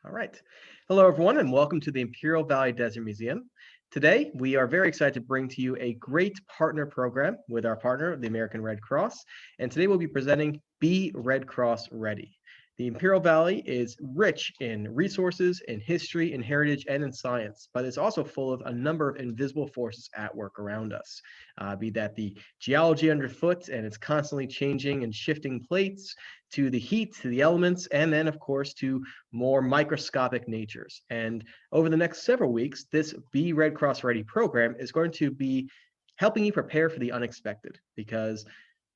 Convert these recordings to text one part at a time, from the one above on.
All right. Hello, everyone, and welcome to the Imperial Valley Desert Museum. Today, we are very excited to bring to you a great partner program with our partner, the American Red Cross. And today we'll be presenting Be Red Cross Ready. The Imperial Valley is rich in resources, in history, in heritage, and in science, but it's also full of a number of invisible forces at work around us, be that the geology underfoot and it's constantly changing and shifting plates, to the heat, to the elements, and then, of course, to more microscopic natures. And over the next several weeks, this Be Red Cross Ready program is going to be helping you prepare for the unexpected, because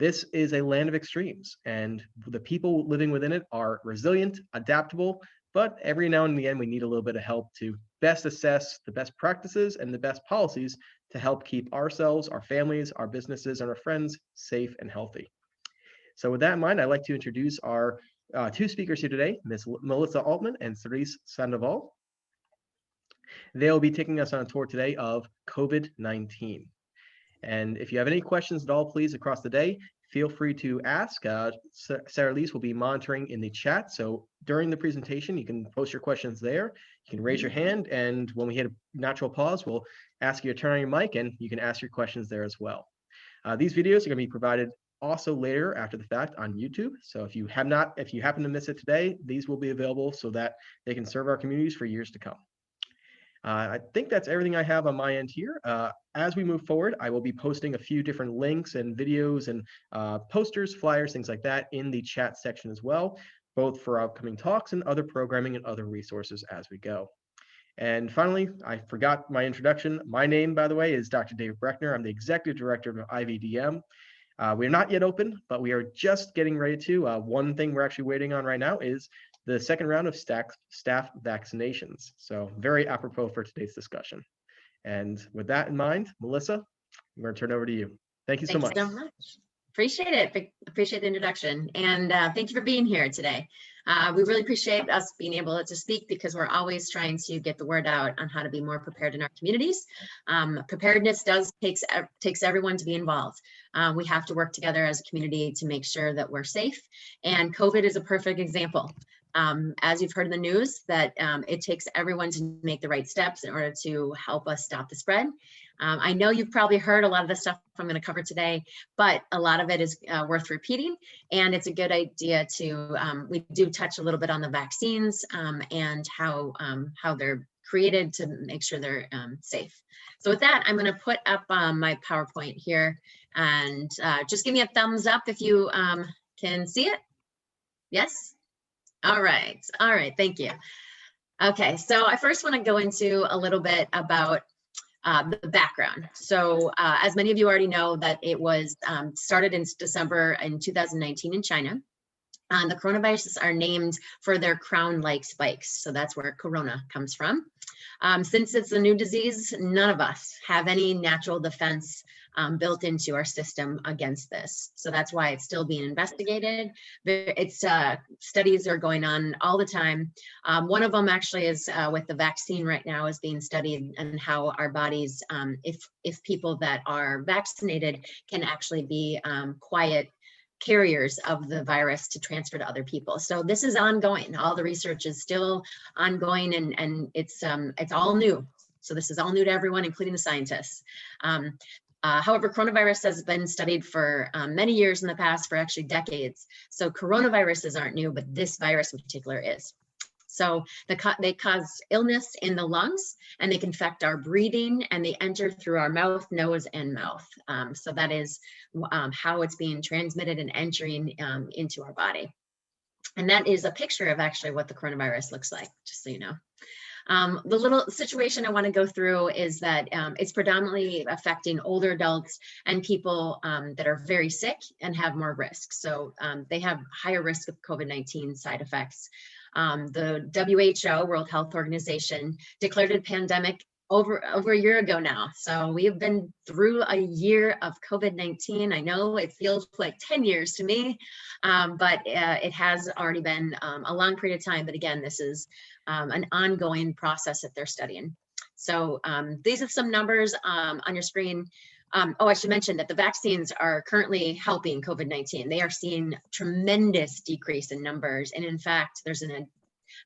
this is a land of extremes, and the people living within it are resilient, adaptable, but every now and again, we need a little bit of help to best assess the best practices and the best policies to help keep ourselves, our families, our businesses, and our friends safe and healthy. So with that in mind, I'd like to introduce our two speakers here today, Ms. Melissa Altman and Therese Sandoval. They'll be taking us on a tour today of COVID-19. And if you have any questions at all, please, across the day, feel free to ask. Sarah Lise will be monitoring in the chat. So during the presentation, you can post your questions there. You can raise your hand, and when we hit a natural pause, we'll ask you to turn on your mic, and you can ask your questions there as well. These videos are going to be provided also later after the fact on YouTube. So if you happen to miss it today, these will be available so that they can serve our communities for years to come. I think that's everything I have on my end here. As we move forward, I will be posting a few different links and videos and posters, flyers, things like that in the chat section as well, both for upcoming talks and other programming and other resources as we go. And finally, I forgot my introduction. My name, by the way, is Dr. Dave Breckner. I'm the Executive Director of IVDM. We're not yet open, but we are just getting ready to. One thing we're actually waiting on right now is the second round of staff vaccinations. So very apropos for today's discussion. And with that in mind, Melissa, I'm going to turn it over to you. Thank you so much. Thanks so much. Appreciate it. Appreciate the introduction. And thank you for being here today. We really appreciate us being able to speak, because we're always trying to get the word out on how to be more prepared in our communities. Preparedness takes everyone to be involved. We have to work together as a community to make sure that we're safe. And COVID is a perfect example. As you've heard in the news, that it takes everyone to make the right steps in order to help us stop the spread. I know you've probably heard a lot of the stuff I'm going to cover today, but a lot of it is worth repeating, and it's a good idea to, we do touch a little bit on the vaccines and how they're created to make sure they're safe. So with that, I'm going to put up my PowerPoint here, and just give me a thumbs up if you can see it. Yes? All right, thank you. Okay, so I first want to go into a little bit about the background. So as many of you already know, that it was started in December in 2019 in China. The coronaviruses are named for their crown-like spikes, so that's where corona comes from. Since it's a new disease, none of us have any natural defense built into our system against this. So that's why it's still being investigated. Studies are going on all the time. One of them actually is with the vaccine right now is being studied, and how our bodies, if people that are vaccinated can actually be quiet carriers of the virus to transfer to other people. So this is ongoing. All the research is still ongoing, and it's all new. So this is all new to everyone, including the scientists. However, coronavirus has been studied for many years in the past, for actually decades. So coronaviruses aren't new, but this virus in particular is. So they cause illness in the lungs, and they can affect our breathing, and they enter through our mouth, nose, and mouth. So that is how it's being transmitted and entering into our body. And that is a picture of actually what the coronavirus looks like, just so you know. The little situation I want to go through is that it's predominantly affecting older adults and people that are very sick and have more risk. So they have higher risk of COVID-19 side effects. The WHO, World Health Organization, declared a pandemic over a year ago now. So we have been through a year of COVID-19. I know it feels like 10 years to me, but it has already been a long period of time. But again, this is an ongoing process that they're studying. So these are some numbers on your screen. Oh, I should mention that the vaccines are currently helping COVID-19. They are seeing tremendous decrease in numbers. And in fact, there's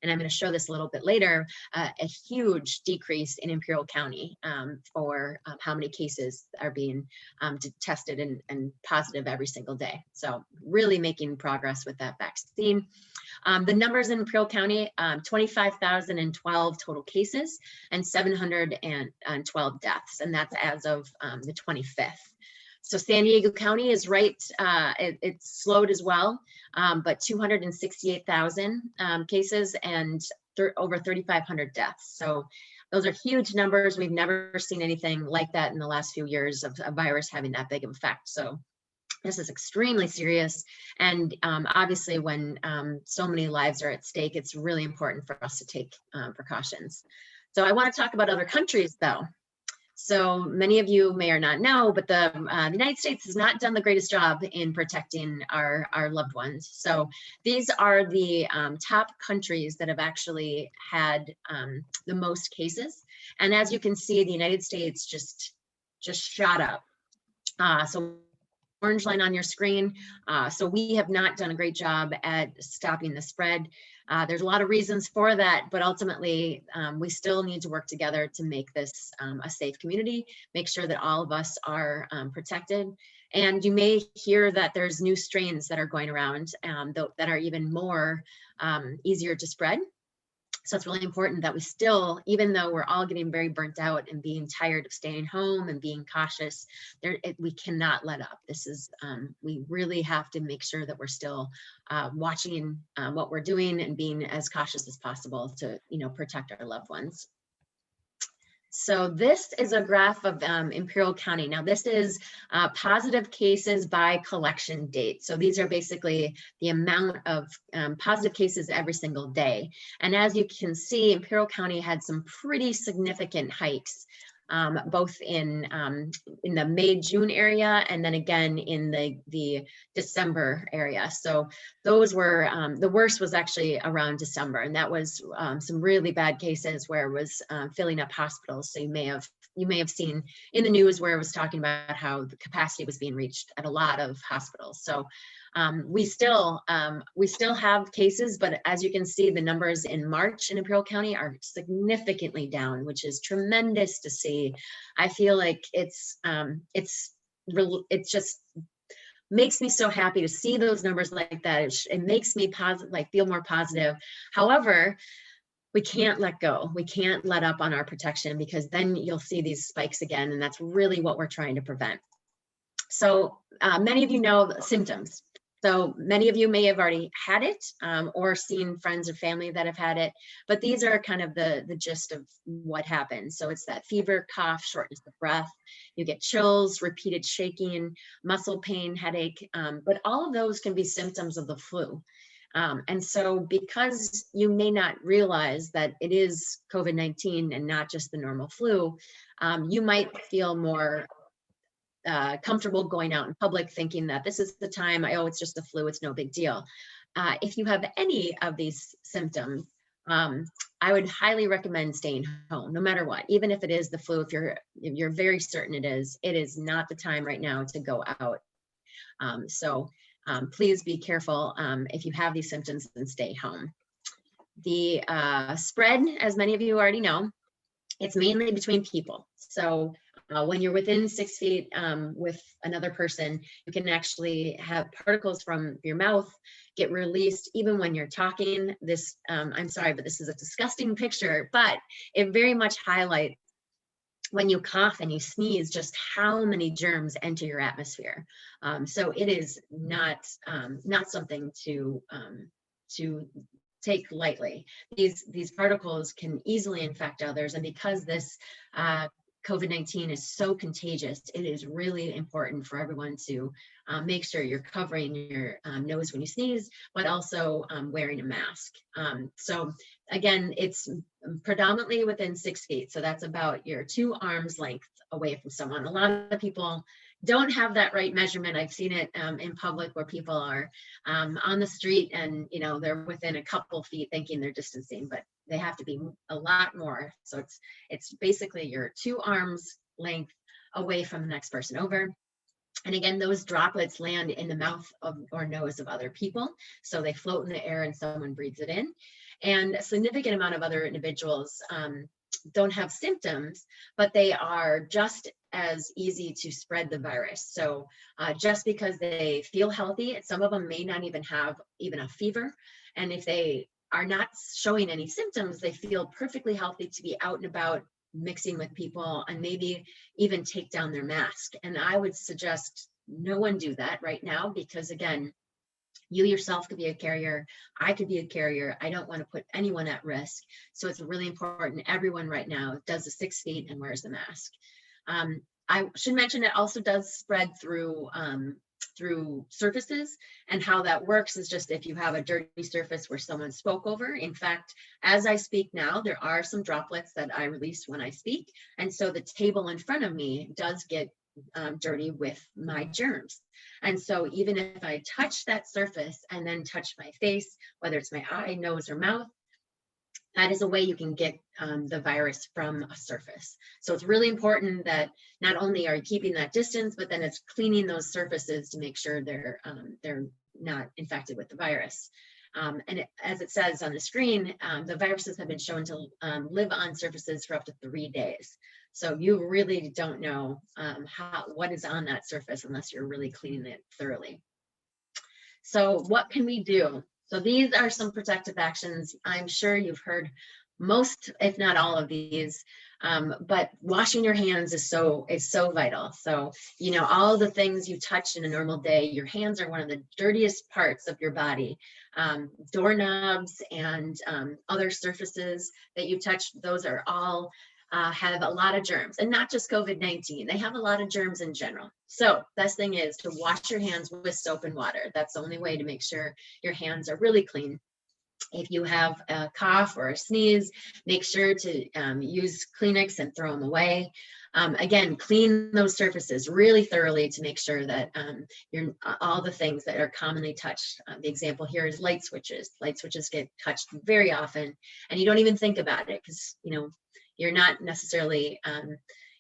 and I'm going to show this a little bit later, a huge decrease in Imperial County for how many cases are being tested and positive every single day. So really making progress with that vaccine. The numbers in Imperial County, 25,012 total cases and 712 deaths, and that's as of the 25th. So San Diego County is right, it's slowed as well, but 268,000 cases and over 3,500 deaths. So those are huge numbers. We've never seen anything like that in the last few years of a virus having that big of effect. So this is extremely serious. And obviously when so many lives are at stake, it's really important for us to take precautions. So I want to talk about other countries though. So many of you may or not know, but the United States has not done the greatest job in protecting our loved ones. So these are the top countries that have actually had the most cases. And as you can see, the United States just shot up. So orange line on your screen. So we have not done a great job at stopping the spread. There's a lot of reasons for that, but ultimately we still need to work together to make this a safe community, make sure that all of us are protected. And you may hear that there's new strains that are going around that are even more easier to spread. So it's really important that we still, even though we're all getting very burnt out and being tired of staying home and being cautious, we cannot let up. This is, we really have to make sure that we're still watching what we're doing and being as cautious as possible to, protect our loved ones. So this is a graph of Imperial County. Now this is positive cases by collection date. So these are basically the amount of positive cases every single day. And as you can see, Imperial County had some pretty significant hikes, both in the May-June area and then again in the December area. So those were, the worst was actually around December, and that was some really bad cases where it was filling up hospitals. So you may have seen in the news where it was talking about how the capacity was being reached at a lot of hospitals. So we still have cases, but as you can see, the numbers in March in Imperial County are significantly down, which is tremendous to see. I feel like it just makes me so happy to see those numbers like that. It makes me positive, feel more positive. However, we can't let go. We can't let up on our protection, because then you'll see these spikes again, and that's really what we're trying to prevent. So many of you know the symptoms. So many of you may have already had it or seen friends or family that have had it, but these are kind of the gist of what happens. So it's that fever, cough, shortness of breath, you get chills, repeated shaking, muscle pain, headache, but all of those can be symptoms of the flu. And so because you may not realize that it is COVID-19 and not just the normal flu, you might feel more comfortable going out in public thinking that this is the time, it's just the flu, it's no big deal. If you have any of these symptoms, I would highly recommend staying home, no matter what. Even if it is the flu, if you're very certain it is not the time right now to go out. So please be careful if you have these symptoms, and stay home. The spread, as many of you already know, it's mainly between people. So when you're within 6 feet with another person, you can actually have particles from your mouth get released even when you're talking. This, I'm sorry, but this is a disgusting picture, but it very much highlights when you cough and you sneeze, just how many germs enter your atmosphere. So it is not something to take lightly. These particles can easily infect others, and because this COVID-19 is so contagious, it is really important for everyone to make sure you're covering your nose when you sneeze, but also wearing a mask. So again, it's predominantly within 6 feet. So that's about your 2 arms length away from someone. A lot of people don't have that right measurement. I've seen it in public where people are on the street and they're within a couple feet thinking they're distancing, but they have to be a lot more. So it's basically your 2 arms length away from the next person over. And again, those droplets land in the mouth or nose of other people. So they float in the air and someone breathes it in. And a significant amount of other individuals don't have symptoms, but they are just as easy to spread the virus. So just because they feel healthy, some of them may not even have even a fever. And if they are not showing any symptoms, they feel perfectly healthy to be out and about, mixing with people, and maybe even take down their mask. And I would suggest no one do that right now, because again, you yourself could be a carrier. I could be a carrier. I don't want to put anyone at risk. So it's really important everyone right now does the 6 feet and wears the mask. I should mention it also does spread through surfaces, and how that works is just if you have a dirty surface where someone spoke over. In fact, as I speak now, there are some droplets that I release when I speak. And so the table in front of me does get dirty with my germs. And so even if I touch that surface and then touch my face, whether it's my eye, nose, or mouth, that is a way you can get the virus from a surface. So it's really important that not only are you keeping that distance, but then it's cleaning those surfaces to make sure they're not infected with the virus. As it says on the screen, the viruses have been shown to live on surfaces for up to 3 days. So you really don't know what is on that surface unless you're really cleaning it thoroughly. So what can we do? So these are some protective actions. I'm sure you've heard most, if not all of these, but washing your hands is so vital. So, you know, all the things you touch in a normal day, your hands are one of the dirtiest parts of your body. Doorknobs and other surfaces that you touch, those are all have a lot of germs, and not just COVID-19. They have a lot of germs in general. So best thing is to wash your hands with soap and water. That's the only way to make sure your hands are really clean. If you have a cough or a sneeze, make sure to use Kleenex and throw them away. Again, clean those surfaces really thoroughly to make sure that all the things that are commonly touched. The example here is light switches. Light switches get touched very often, and you don't even think about it because, you know, you're not necessarily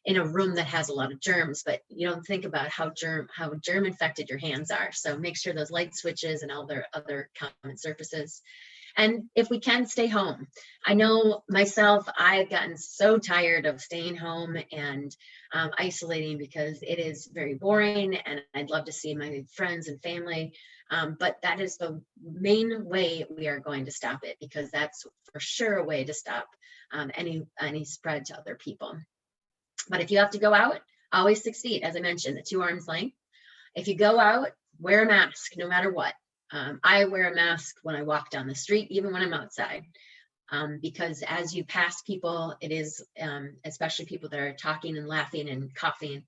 in a room that has a lot of germs, but you don't think about how germ infected your hands are. So make sure those light switches and all their other common surfaces. And if we can, stay home. I know myself, I've gotten so tired of staying home and isolating because it is very boring, and I'd love to see my friends and family. But that is the main way we are going to stop it, because that's for sure a way to stop any spread to other people. But if you have to go out, always 6 feet, as I mentioned, the 2 arms length. If you go out, wear a mask no matter what. I wear a mask when I walk down the street, even when I'm outside, because as you pass people, it is, especially people that are talking and laughing and coughing,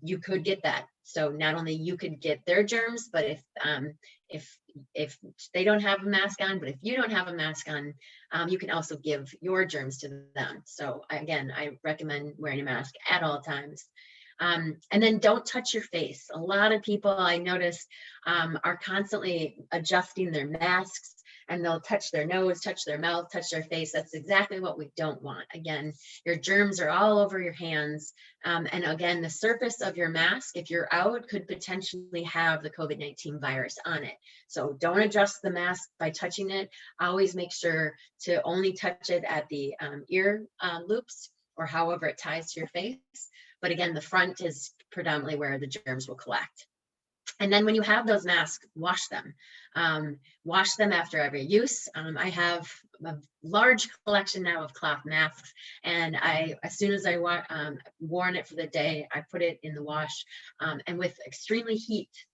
you could get that. So not only you could get their germs, but if they don't have a mask on, but if you don't have a mask on, you can also give your germs to them. So again, I recommend wearing a mask at all times. And then don't touch your face. A lot of people I notice are constantly adjusting their masks, and they'll touch their nose, touch their mouth, touch their face. That's exactly what we don't want. Again, your germs are all over your hands. And again, the surface of your mask, if you're out, could potentially have the COVID-19 virus on it. So don't adjust the mask by touching it. Always make sure to only touch it at the ear loops, or however it ties to your face. But again, the front is predominantly where the germs will collect. And then when you have those masks, wash them. Wash them after every use. I have a large collection now of cloth masks, and as soon as I worn it for the day, I put it in the wash, and with extremely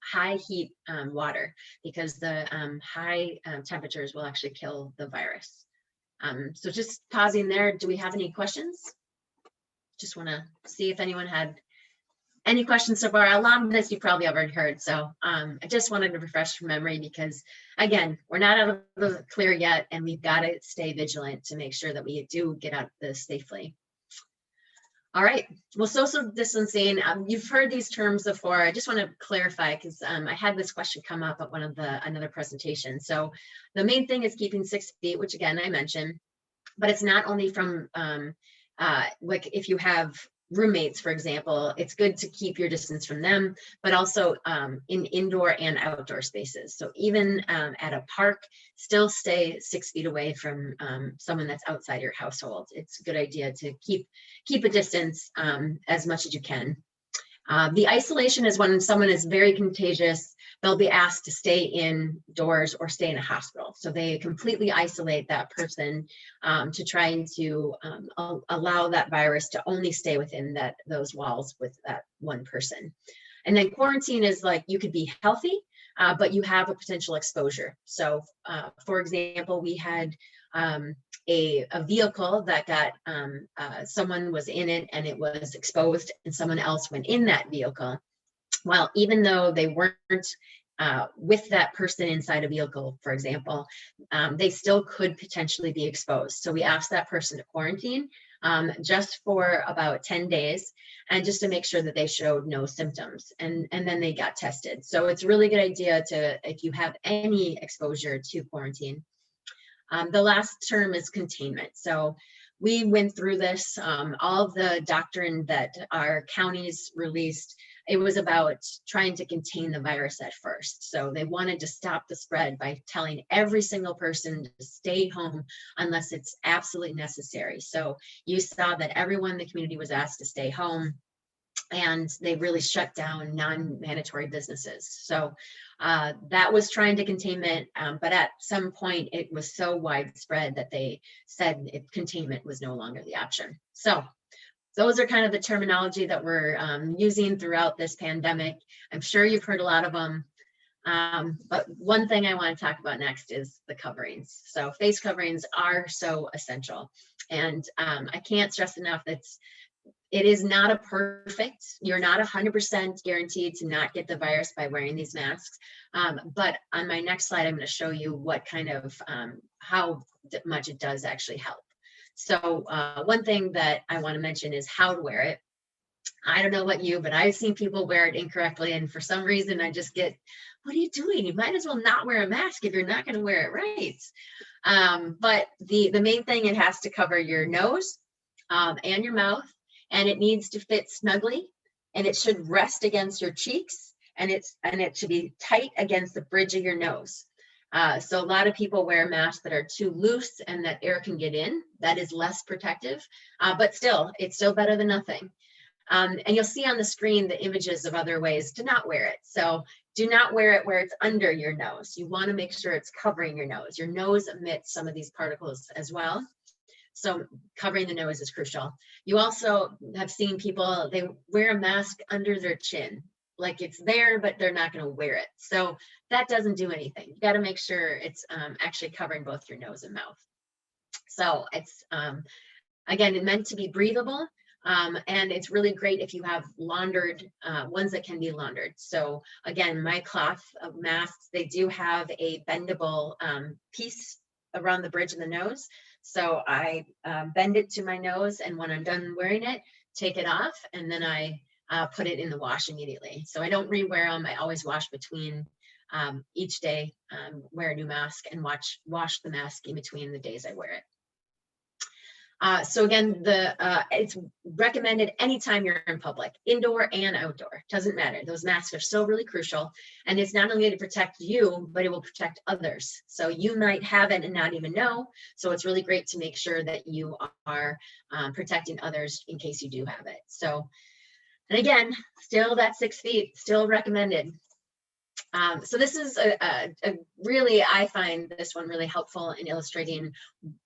high heat water, because the high temperatures will actually kill the virus. So just pausing there, do we have any questions? Just want to see if anyone had any questions so far. A lot of this you probably already heard, so I just wanted to refresh your memory, because again, we're not out of the clear yet, and we've got to stay vigilant to make sure that we do get out of this safely. All right, well, social distancing, you've heard these terms before. I just want to clarify, because I had this question come up at another presentation. So the main thing is keeping 6 feet, which again I mentioned, but it's not only from like if you have roommates, for example, it's good to keep your distance from them, but also in indoor and outdoor spaces. So even at a park, still stay 6 feet away from someone that's outside your household. It's a good idea to keep a distance as much as you can. The isolation is when someone is very contagious, they'll be asked to stay indoors or stay in a hospital. So they completely isolate that person to try to allow that virus to only stay within those walls with that one person. And then quarantine is like, you could be healthy, but you have a potential exposure. So for example, we had a vehicle that got, someone was in it and it was exposed and someone else went in that vehicle. Well, even though they weren't with that person inside a vehicle, for example, they still could potentially be exposed. So we asked that person to quarantine just for about 10 days and just to make sure that they showed no symptoms, and then they got tested. So it's a really good idea to, if you have any exposure, to quarantine. The last term is containment. So we went through this, all of the doctrine that our counties released. It was about trying to contain the virus at first. So they wanted to stop the spread by telling every single person to stay home unless it's absolutely necessary. So you saw that everyone in the community was asked to stay home, and they really shut down non-mandatory businesses. So that was trying to containment, but at some point it was so widespread that they said containment was no longer the option. So those are kind of the terminology that we're using throughout this pandemic. I'm sure you've heard a lot of them. But one thing I want to talk about next is the coverings. So face coverings are so essential. And I can't stress enough that it is not a perfect, you're not 100% guaranteed to not get the virus by wearing these masks. But on my next slide, I'm going to show you what kind of, how much it does actually help. So one thing that I want to mention is how to wear it. I don't know about you, but I've seen people wear it incorrectly. And for some reason, I just get, what are you doing? You might as well not wear a mask if you're not going to wear it right. But the main thing, it has to cover your nose and your mouth, and it needs to fit snugly, and it should rest against your cheeks, and it should be tight against the bridge of your nose. So a lot of people wear masks that are too loose and that air can get in. That is less protective, but still, it's still better than nothing. And you'll see on the screen the images of other ways to not wear it. So do not wear it where it's under your nose. You want to make sure it's covering your nose. Your nose emits some of these particles as well. So covering the nose is crucial. You also have seen people, they wear a mask under their chin, like it's there, but they're not going to wear it. So that doesn't do anything. You got to make sure it's actually covering both your nose and mouth. So it's, again, meant to be breathable. And it's really great if you have laundered ones that can be laundered. So again, my cloth of masks, they do have a bendable piece around the bridge of the nose. So I bend it to my nose, and when I'm done wearing it, take it off, and then I put it in the wash immediately. So I don't rewear them. I always wash between each day, wear a new mask, and wash the mask in between the days I wear it. So again, it's recommended anytime you're in public, indoor and outdoor, doesn't matter. Those masks are still really crucial. And it's not only to protect you, but it will protect others. So you might have it and not even know. So it's really great to make sure that you are protecting others in case you do have it. So, and again, still that 6 feet, still recommended. So this is a really, I find this one really helpful in illustrating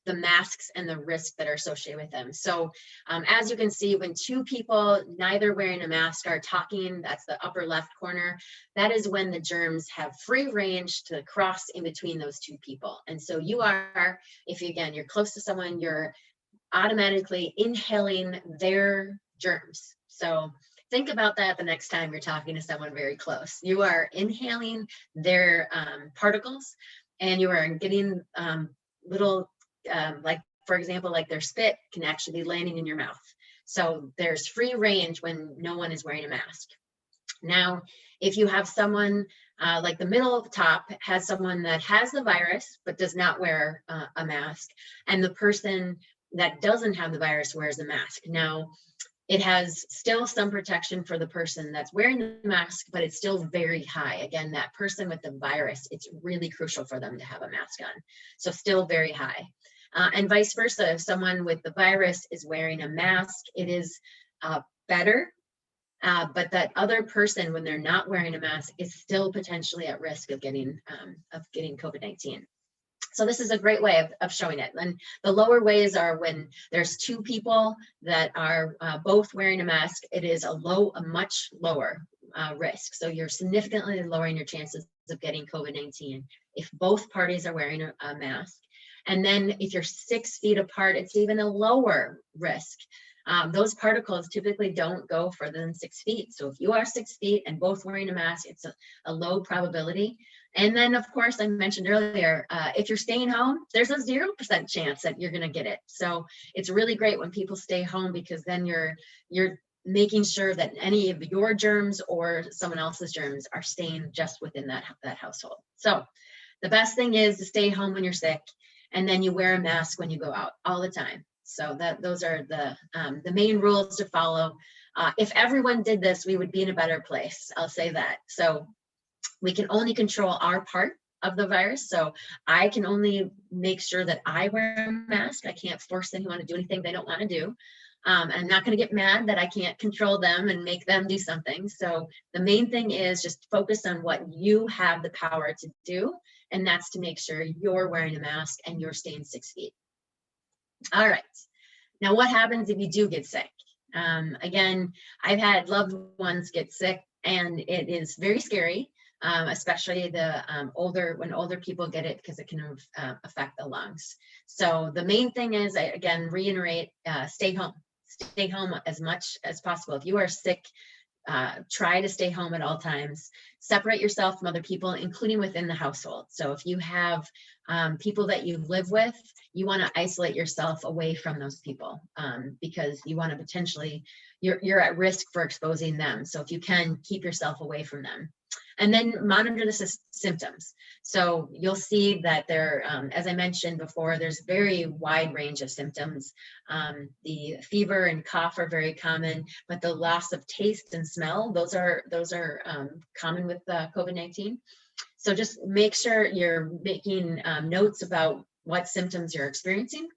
the masks and the risk that are associated with them. So as you can see, when two people neither wearing a mask are talking, that's the upper left corner, that is when the germs have free range to cross in between those two people. And so you are, if you, again, you're close to someone, you're automatically inhaling their germs. So think about that the next time you're talking to someone very close. You are inhaling their particles, and you are getting little, like, for example, like their spit can actually be landing in your mouth. So there's free range when no one is wearing a mask. Now, if you have someone like the middle of the top has someone that has the virus but does not wear a mask, and the person that doesn't have the virus wears a mask. Now, it has still some protection for the person that's wearing the mask, but it's still very high. Again, that person with the virus, it's really crucial for them to have a mask on. So still very high. And vice versa, if someone with the virus is wearing a mask, it is better. But that other person, when they're not wearing a mask, is still potentially at risk of getting COVID-19. So this is a great way of showing it. And the lower ways are when there's two people that are both wearing a mask, it is a much lower risk. So you're significantly lowering your chances of getting COVID-19 if both parties are wearing a mask. And then if you're 6 feet apart, it's even a lower risk. Those particles typically don't go further than 6 feet. So if you are 6 feet and both wearing a mask, it's a low probability. And then, of course, I mentioned earlier, if you're staying home, there's a 0% chance that you're going to get it. So it's really great when people stay home, because then you're making sure that any of your germs or someone else's germs are staying just within that household. So the best thing is to stay home when you're sick, and then you wear a mask when you go out all the time. So those are the main rules to follow. If everyone did this, we would be in a better place. I'll say that. So we can only control our part of the virus. So I can only make sure that I wear a mask. I can't force anyone to do anything they don't want to do. I'm not going to get mad that I can't control them and make them do something. So the main thing is just focus on what you have the power to do. And that's to make sure you're wearing a mask and you're staying 6 feet. All right. Now, what happens if you do get sick? Again, I've had loved ones get sick, and it is very scary, especially when older people get it, because it can affect the lungs. So the main thing is, I again reiterate, stay home. Stay home as much as possible. If you are sick, try to stay home at all times. Separate yourself from other people, including within the household. So if you have people that you live with, you want to isolate yourself away from those people, because you want to potentially, you're at risk for exposing them. So if you can, keep yourself away from them. And then monitor the symptoms. So you'll see that there, as I mentioned before, there's a very wide range of symptoms. The fever and cough are very common, but the loss of taste and smell, those are common with COVID-19. So just make sure you're making notes about what symptoms you're experiencing.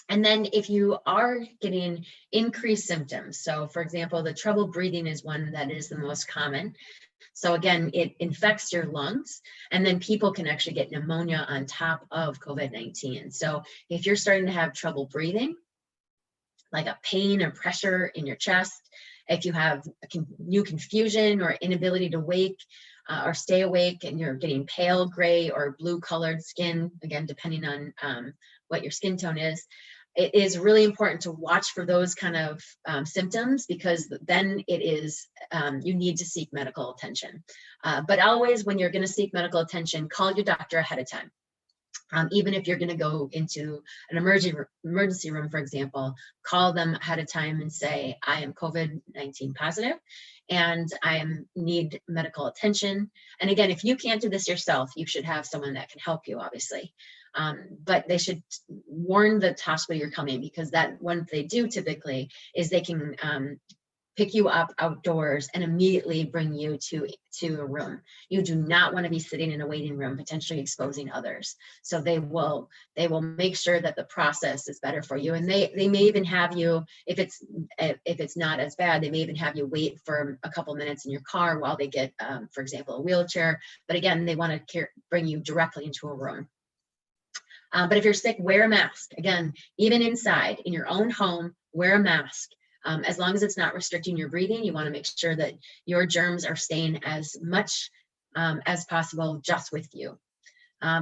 And then if you are getting increased symptoms, so for example, the trouble breathing is one that is the most common. So again, it infects your lungs, and then people can actually get pneumonia on top of COVID-19. So if you're starting to have trouble breathing, like a pain or pressure in your chest, if you have new confusion or inability to wake or stay awake, and you're getting pale gray or blue colored skin, again, depending on what your skin tone is, it is really important to watch for those kind of symptoms, because then it is, you need to seek medical attention. But always, when you're going to seek medical attention, call your doctor ahead of time. Even if you're going to go into an emergency room, for example, call them ahead of time and say, I am COVID-19 positive and I need medical attention. And again, if you can't do this yourself, you should have someone that can help you, obviously. But they should warn the hospital you're coming, because that what they do typically is they can pick you up outdoors and immediately bring you to a room. You do not want to be sitting in a waiting room, potentially exposing others. So they will make sure that the process is better for you. And they may even have you, if it's not as bad, they may even have you wait for a couple minutes in your car while they get, for example, a wheelchair. But again, they want to bring you directly into a room. But if you're sick, wear a mask. Again, even inside, in your own home, wear a mask. As long as it's not restricting your breathing, you want to make sure that your germs are staying as much as possible just with you.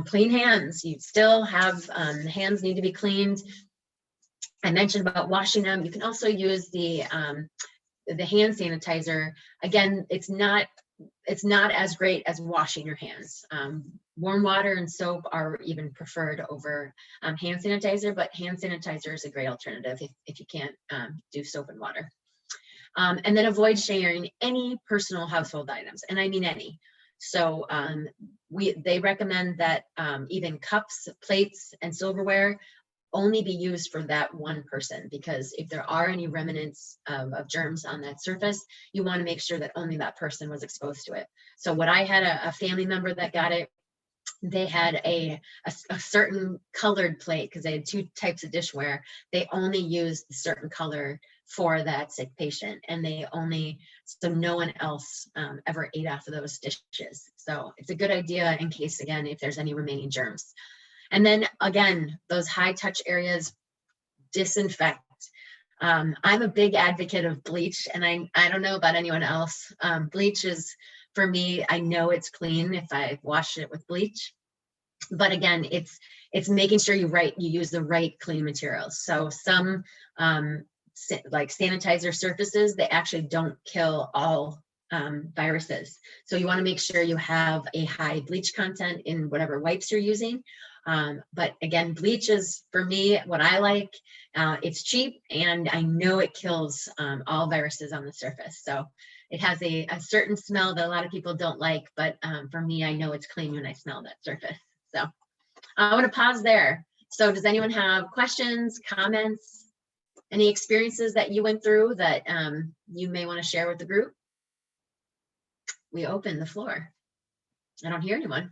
Clean hands. You still have, hands need to be cleaned. I mentioned about washing them. You can also use the hand sanitizer. Again, it's not as great as washing your hands. Warm water and soap are even preferred over hand sanitizer, but hand sanitizer is a great alternative if you can't do soap and water. And then avoid sharing any personal household items, and I mean any. So they recommend that even cups, plates, and silverware only be used for that one person, because if there are any remnants of germs on that surface, you want to make sure that only that person was exposed to it. So what I had a family member that got it, they had a certain colored plate because they had two types of dishware. They only used a certain color for that sick patient, and so no one else ever ate off of those dishes. So it's a good idea in case, again, if there's any remaining germs. And then again, those high touch areas, disinfect. I'm a big advocate of bleach, and I don't know about anyone else. Bleach is, for me, I know it's clean if I wash it with bleach. But again, it's making sure you use the right clean materials. So some like sanitizer surfaces, they actually don't kill all viruses. So you want to make sure you have a high bleach content in whatever wipes you're using. But again, bleach is, for me, what I like. It's cheap, and I know it kills all viruses on the surface. So it has a certain smell that a lot of people don't like, but for me, I know it's clean when I smell that surface. So I want to pause there. So does anyone have questions, comments, any experiences that you went through that you may want to share with the group? We open the floor. I don't hear anyone.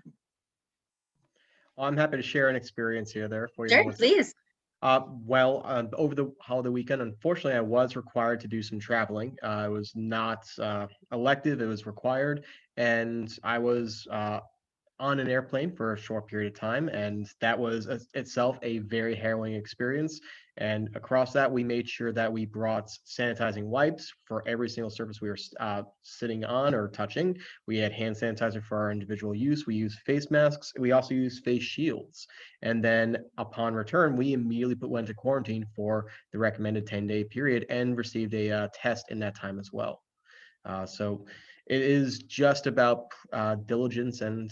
Well, I'm happy to share an experience here there for you, Sure, Melissa. please. Over the holiday weekend, unfortunately, I was required to do some traveling. It was not elective, it was required. And I was on an airplane for a short period of time, and that was itself a very harrowing experience. And across that, we made sure that we brought sanitizing wipes for every single surface we were sitting on or touching. We had hand sanitizer for our individual use. We used face masks. We also used face shields. And then upon return, we immediately went to quarantine for the recommended 10-day period and received a test in that time as well. So it is just about diligence and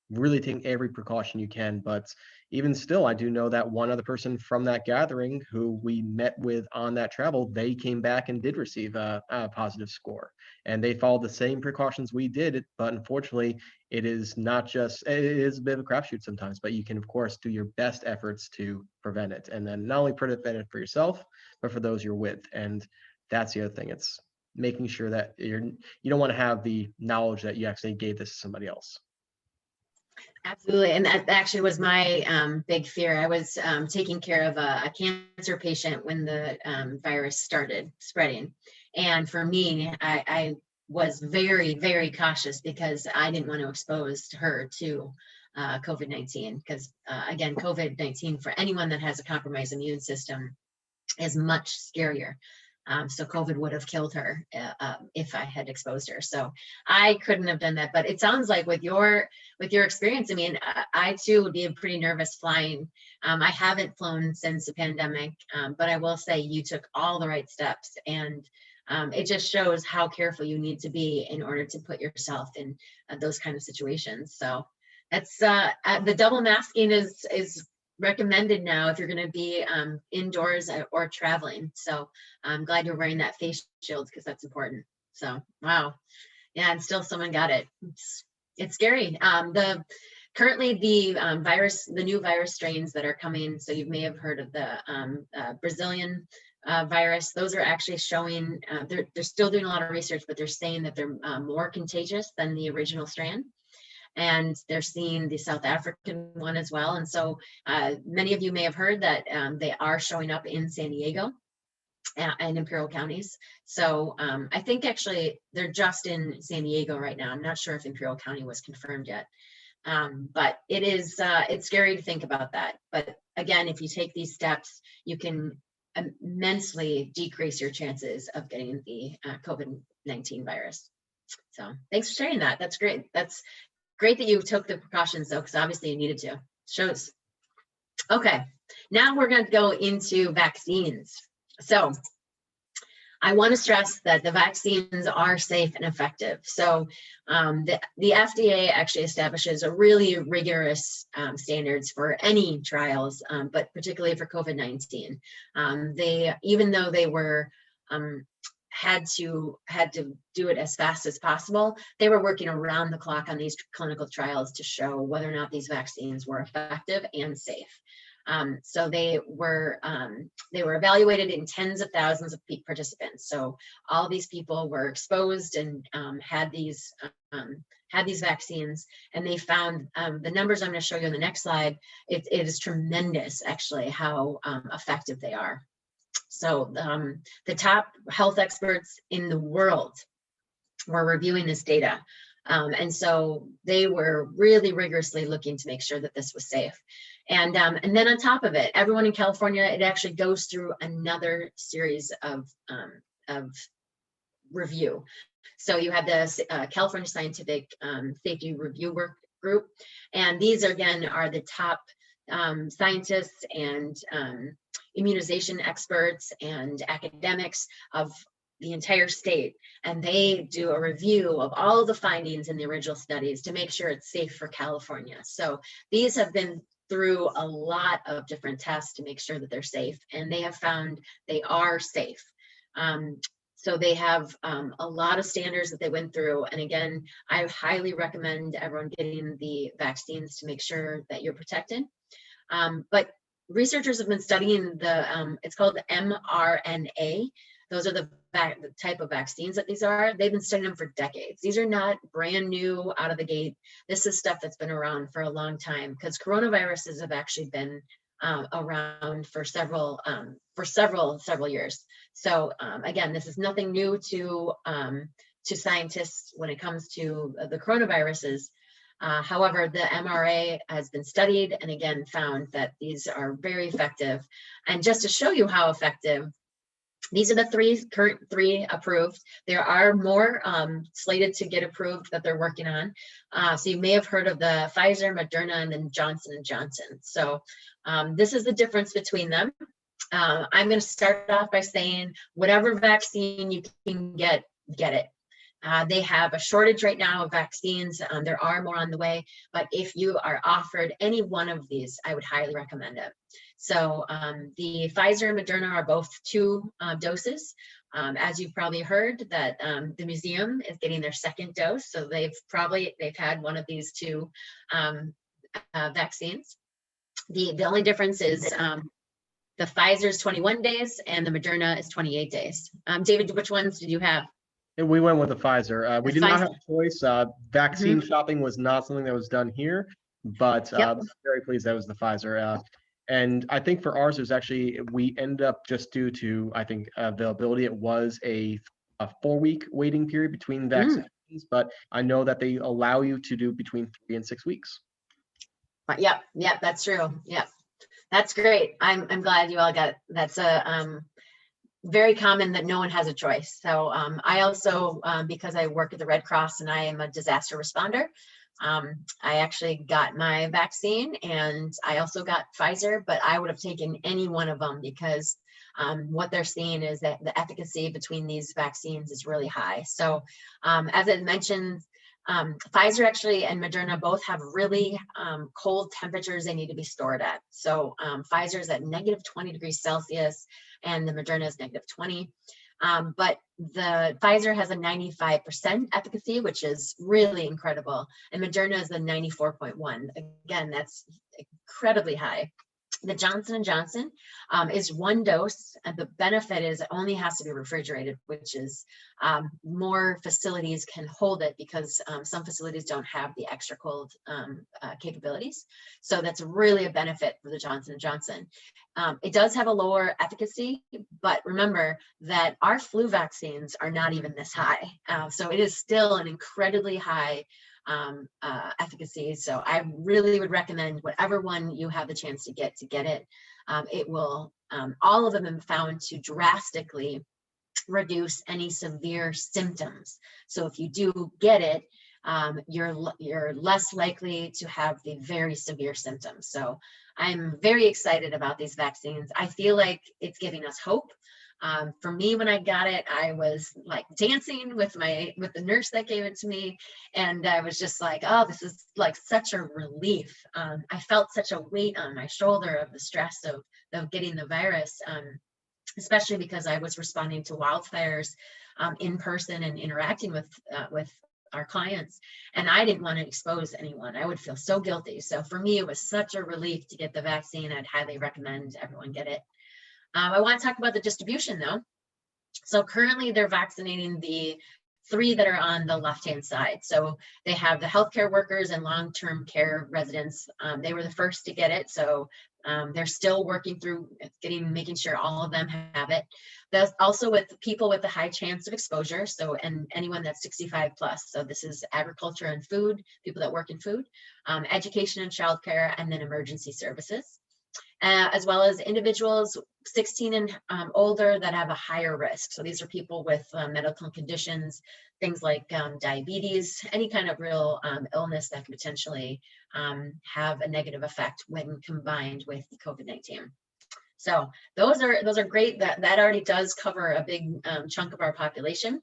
really taking every precaution you can. But even still, I do know that one other person from that gathering who we met with on that travel, they came back and did receive a positive score. And they followed the same precautions we did. But unfortunately, it is not just, it is a bit of a crapshoot sometimes, but you can, of course, do your best efforts to prevent it. And then not only prevent it for yourself, but for those you're with. And that's the other thing. It's making sure that you don't want to have the knowledge that you actually gave this to somebody else. Absolutely. And that actually was my big fear. I was taking care of a cancer patient when the virus started spreading. And for me, I was very, very cautious because I didn't want to expose her to COVID-19. Because again, COVID-19, for anyone that has a compromised immune system, is much scarier. So COVID would have killed her if I had exposed her. So I couldn't have done that. But it sounds like with your experience, I mean, I too would be pretty nervous flying. I haven't flown since the pandemic, but I will say you took all the right steps, and it just shows how careful you need to be in order to put yourself in those kind of situations. So that's the double masking is recommended now if you're going to be indoors or traveling. So I'm glad you're wearing that face shield because that's important. So wow, yeah, and still someone got it. It's scary. Currently the new virus strains that are coming. So you may have heard of the Brazilian virus. Those are actually showing they're still doing a lot of research, but they're saying that they're more contagious than the original strand. And they're seeing the South African one as well. And so many of you may have heard that they are showing up in San Diego and Imperial counties. So I think actually they're just in San Diego right now. I'm not sure if Imperial County was confirmed yet. But it's scary to think about that. But again, if you take these steps, you can immensely decrease your chances of getting the COVID-19 virus. So thanks for sharing that. That's great. That's great that you took the precautions though, because obviously you needed to. Shows. Okay, now we're going to go into vaccines. So I want to stress that the vaccines are safe and effective. So the FDA actually establishes a really rigorous standards for any trials, but particularly for COVID-19. Even though they were had to do it as fast as possible, they were working around the clock on these clinical trials to show whether or not these vaccines were effective and safe. So they were evaluated in tens of thousands of peak participants. So all these people were exposed and had these vaccines, and they found the numbers I'm going to show you on the next slide. It is tremendous, actually, how effective they are. So the top health experts in the world were reviewing this data. And so they were really rigorously looking to make sure that this was safe. And then on top of it, everyone in California, it actually goes through another series of review. So you have the California Scientific Safety Review Work Group, and these again are the top scientists and immunization experts and academics of the entire state, and they do a review of all of the findings in the original studies to make sure it's safe for California. So these have been through a lot of different tests to make sure that they're safe, and they have found they are safe. So they have a lot of standards that they went through. And again, I highly recommend everyone getting the vaccines to make sure that you're protected. But researchers have been studying it's called the mRNA. Those are the type of vaccines that these are. They've been studying them for decades. These are not brand new out of the gate. This is stuff that's been around for a long time, because coronaviruses have actually been around for several years. So again, this is nothing new to scientists when it comes to the coronaviruses. However, the mRNA has been studied and again found that these are very effective. And just to show you how effective, these are the current three approved. There are more slated to get approved that they're working on. So you may have heard of the Pfizer, Moderna, and then Johnson & Johnson. So this is the difference between them. I'm going to start off by saying whatever vaccine you can get it. They have a shortage right now of vaccines. There are more on the way, but if you are offered any one of these, I would highly recommend it. So the Pfizer and Moderna are both 2 doses. As you've probably heard, that the museum is getting their 2nd dose. So they've had one of these 2 vaccines. The only difference is the Pfizer is 21 days and the Moderna is 28 days. David, which ones did you have? We went with the Pfizer. We did not have a choice. Vaccine shopping was not something that was done here, but I'm very pleased that was the Pfizer. And I think for ours, it was actually, we ended up just due to, I think, availability. It was a 4-week waiting period between vaccinations, but I know that they allow you to do between 3 and 6 weeks. Yep, that's true. Yep, that's great. I'm glad you all got it. That's very common that no one has a choice. So I also, because I work at the Red Cross and I am a disaster responder, I actually got my vaccine and I also got Pfizer, but I would have taken any one of them because what they're seeing is that the efficacy between these vaccines is really high. So as I mentioned, Pfizer actually and Moderna both have really cold temperatures they need to be stored at. So Pfizer is at -20 degrees Celsius and the Moderna is -20. But the Pfizer has a 95% efficacy, which is really incredible. And Moderna is a 94.1. Again, that's incredibly high. The Johnson & Johnson is 1 dose, and the benefit is it only has to be refrigerated, which is more facilities can hold it because some facilities don't have the extra cold capabilities. So that's really a benefit for the Johnson & Johnson. It does have a lower efficacy, but remember that our flu vaccines are not even this high. So it is still an incredibly high efficacy. So I really would recommend whatever one you have the chance to get it. It will, all of them have been found to drastically reduce any severe symptoms. So if you do get it, you're less likely to have the very severe symptoms. So I'm very excited about these vaccines. I feel like it's giving us hope. For me, when I got it, I was like dancing with the nurse that gave it to me. And I was just like, oh, this is like such a relief. I felt such a weight on my shoulder of the stress of getting the virus, especially because I was responding to wildfires in person and interacting with our clients, and I didn't want to expose anyone. I would feel so guilty. So for me, it was such a relief to get the vaccine. I'd highly recommend everyone get it. I want to talk about the distribution though. So currently they're vaccinating the 3 that are on the left-hand side. So they have the healthcare workers and long-term care residents. They were the first to get it. So they're still working through making sure all of them have it. That's also with people with a high chance of exposure. So, and anyone that's 65 plus. So this is agriculture and food, people that work in food, education and childcare, and then emergency services. As well as individuals 16 and older that have a higher risk. So these are people with medical conditions, things like diabetes, any kind of real illness that can potentially have a negative effect when combined with COVID-19. So those are great. That already does cover a big chunk of our population.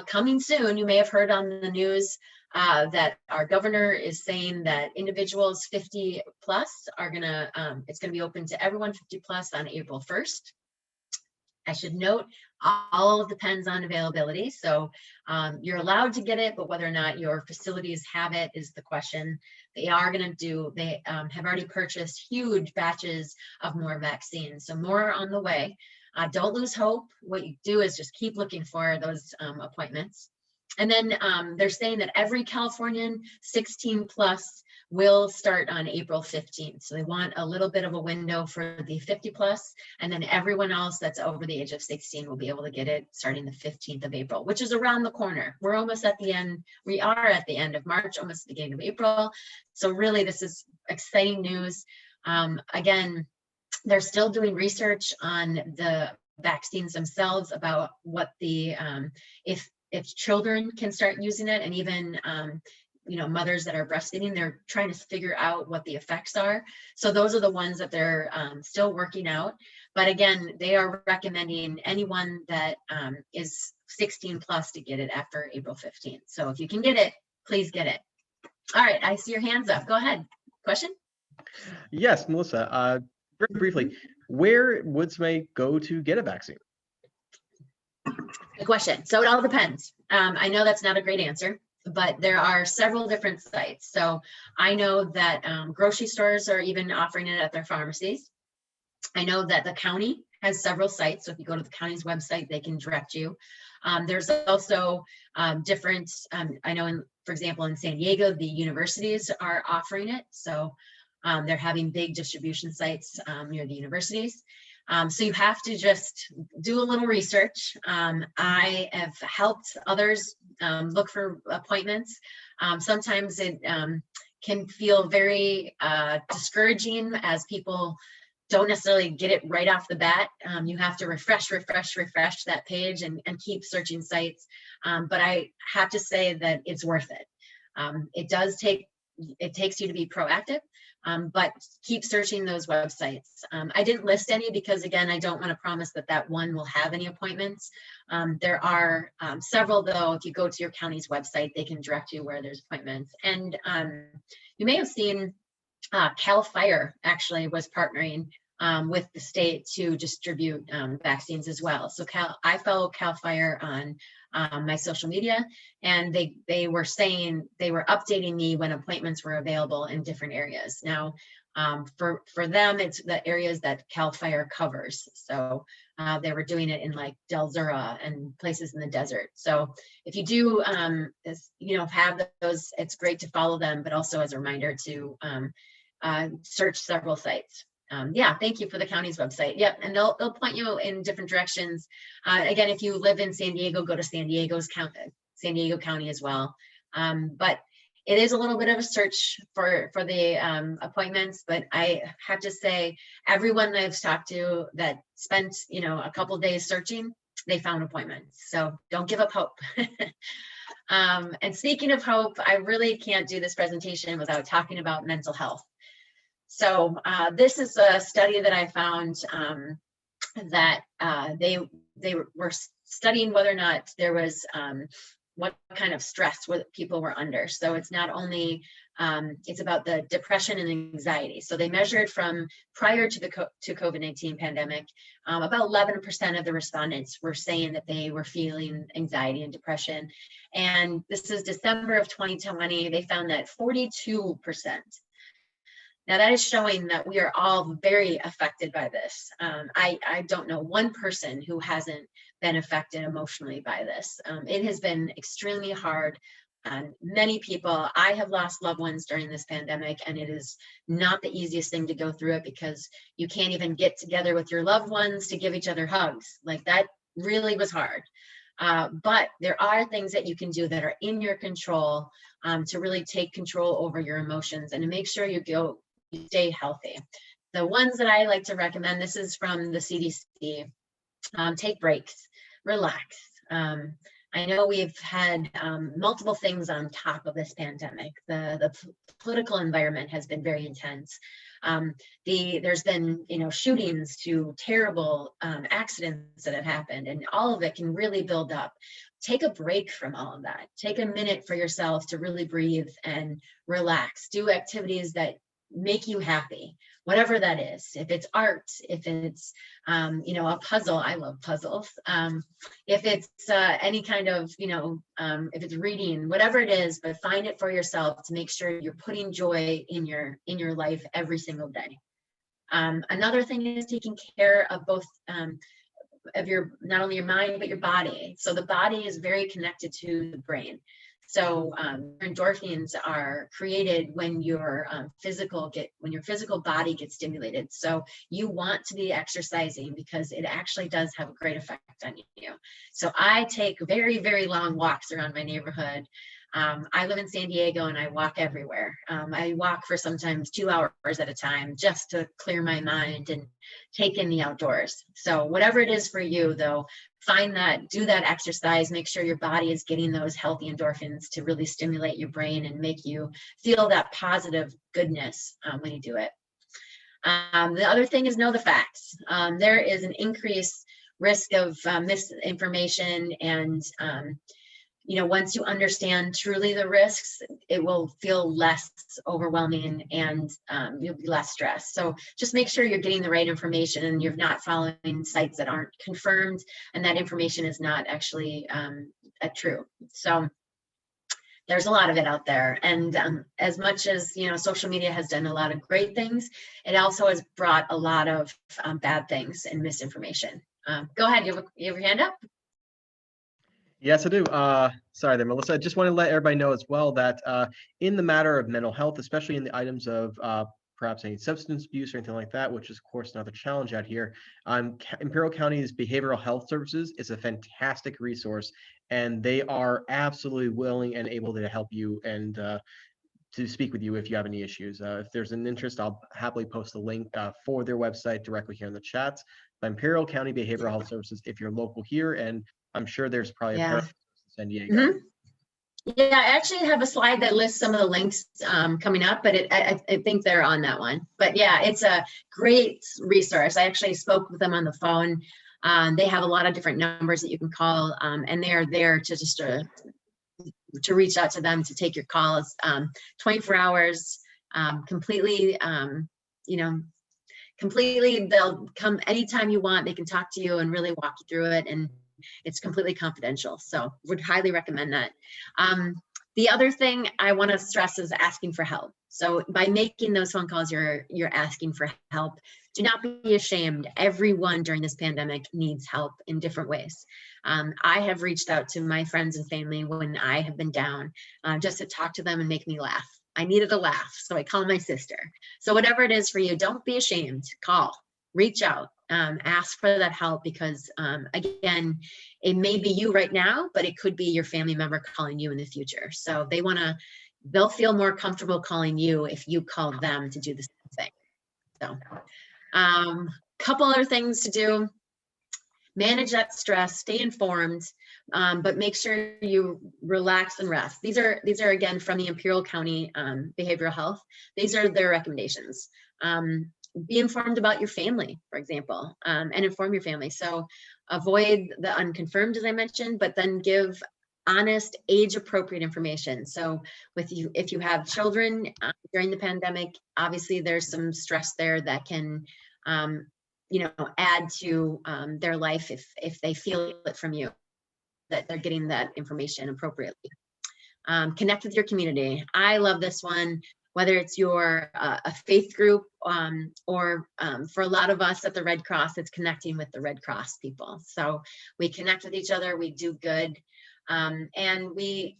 Coming soon, you may have heard on the news that our governor is saying that individuals 50 plus are gonna, it's gonna be open to everyone 50 plus on April 1st. I should note, all depends on availability. So you're allowed to get it, but whether or not your facilities have it is the question. They are gonna do, they have already purchased huge batches of more vaccines. So more on the way. Don't lose hope. What you do is just keep looking for those appointments. And then they're saying that every Californian 16 plus will start on April 15th. So they want a little bit of a window for the 50 plus, and then everyone else that's over the age of 16 will be able to get it starting the 15th of April, which is around the corner. We're almost at the end. We are at the end of March, almost the beginning of April. So really, this is exciting news. Again, they're still doing research on the vaccines themselves about what the, if children can start using it, and even mothers that are breastfeeding, they're trying to figure out what the effects are. So those are the ones that they're still working out. But again, they are recommending anyone that is 16 plus to get it after April 15th. So if you can get it, please get it. All right, I see your hands up. Go ahead. Question? Yes, Melissa. Very briefly, where would somebody go to get a vaccine? Good question. So it all depends. I know that's not a great answer, but there are several different sites. So I know that grocery stores are even offering it at their pharmacies. I know that the county has several sites. So if you go to the county's website, they can direct you. There's also different, I know, for example, in San Diego, the universities are offering it. So they're having big distribution sites near the universities. So you have to just do a little research. I have helped others look for appointments. Sometimes it can feel very discouraging as people don't necessarily get it right off the bat. You have to refresh that page and keep searching sites. But I have to say that it's worth it. It takes you to be proactive. But keep searching those websites. I didn't list any because, again, I don't want to promise that one will have any appointments. There are several, though. If you go to your county's website, they can direct you where there's appointments. And you may have seen CAL FIRE actually was partnering with the state to distribute vaccines as well. So I follow CAL FIRE on my social media, and they were saying, they were updating me when appointments were available in different areas. Now, for them, it's the areas that CAL FIRE covers. So they were doing it in like Del Zura and places in the desert. So if you do, have those, it's great to follow them, but also as a reminder to search several sites. Yeah, thank you for the county's website. Yep, and they'll point you in different directions. Again, if you live in San Diego, go to San Diego County as well. But it is a little bit of a search for the appointments. But I have to say, everyone that I've talked to that spent a couple of days searching, they found appointments. So don't give up hope. And speaking of hope, I really can't do this presentation without talking about mental health. So this is a study that I found that they were studying whether or not there was what kind of stress people were under. So it's not only, it's about the depression and anxiety. So they measured from prior to the COVID-19 pandemic, about 11% of the respondents were saying that they were feeling anxiety and depression. And this is December of 2020, they found that 42%. Now that is showing that we are all very affected by this. I don't know one person who hasn't been affected emotionally by this. It has been extremely hard on many people. I have lost loved ones during this pandemic, and it is not the easiest thing to go through it because you can't even get together with your loved ones to give each other hugs. Like, that really was hard. But there are things that you can do that are in your control to really take control over your emotions and to make sure you stay healthy. The ones that I like to recommend, this is from the CDC, take breaks, relax. I know we've had multiple things on top of this pandemic. The political environment has been very intense. There's been, shootings to terrible accidents that have happened, and all of it can really build up. Take a break from all of that. Take a minute for yourself to really breathe and relax. Do activities that make you happy, whatever that is. If it's art, if it's a puzzle, I love puzzles. If it's any kind of, if it's reading, whatever it is, but find it for yourself to make sure you're putting joy in your life every single day. Another thing is taking care of both of not only your mind but your body. So the body is very connected to the brain. So endorphins are created when your physical body gets stimulated. So you want to be exercising because it actually does have a great effect on you. So I take very, very long walks around my neighborhood. I live in San Diego and I walk everywhere. I walk for sometimes 2 hours at a time just to clear my mind and take in the outdoors. So whatever it is for you, though, do that exercise, make sure your body is getting those healthy endorphins to really stimulate your brain and make you feel that positive goodness when you do it. The other thing is know the facts. There is an increased risk of misinformation, and once you understand truly the risks, it will feel less overwhelming and you'll be less stressed. So just make sure you're getting the right information and you're not following sites that aren't confirmed and that information is not actually true. So there's a lot of it out there. And as much as, social media has done a lot of great things, it also has brought a lot of bad things and misinformation. Go ahead, you have your hand up? Yes, I do. Sorry there, Melissa. I just want to let everybody know as well that in the matter of mental health, especially in the items of perhaps any substance abuse or anything like that, which is, of course, another challenge out here, Imperial County's Behavioral Health Services is a fantastic resource, and they are absolutely willing and able to help you and to speak with you if you have any issues. If there's an interest, I'll happily post a link for their website directly here in the chat. Imperial County Behavioral Health Services, if you're local here, and I'm sure there's probably a parent in San Diego. Mm-hmm. Yeah, I actually have a slide that lists some of the links coming up, but I think they're on that one. But yeah, it's a great resource. I actually spoke with them on the phone. They have a lot of different numbers that you can call, and they are there to just to reach out to them to take your calls 24 hours, completely, completely. They'll come anytime you want. They can talk to you and really walk you through it, and it's completely confidential. So would highly recommend that. The other thing I want to stress is asking for help. So by making those phone calls, you're asking for help. Do not be ashamed. Everyone during this pandemic needs help in different ways. I have reached out to my friends and family when I have been down, just to talk to them and make me laugh. I needed a laugh, so I called my sister. So whatever it is for you, don't be ashamed. Call, reach out, ask for that help, because again, it may be you right now, but it could be your family member calling you in the future. So they'll feel more comfortable calling you if you call them to do the same thing. So couple other things to do: manage that stress, stay informed, but make sure you relax and rest. These are again from the Imperial County Behavioral Health. These are their recommendations. Be informed about your family, for example, and inform your family. So avoid the unconfirmed, as I mentioned, but then give honest, age-appropriate information. So if you have children during the pandemic, obviously there's some stress there that can, add to their life if they feel it from you, that they're getting that information appropriately. Connect with your community. I love this one, whether it's your a faith group or for a lot of us at the Red Cross, it's connecting with the Red Cross people. So we connect with each other, we do good, and we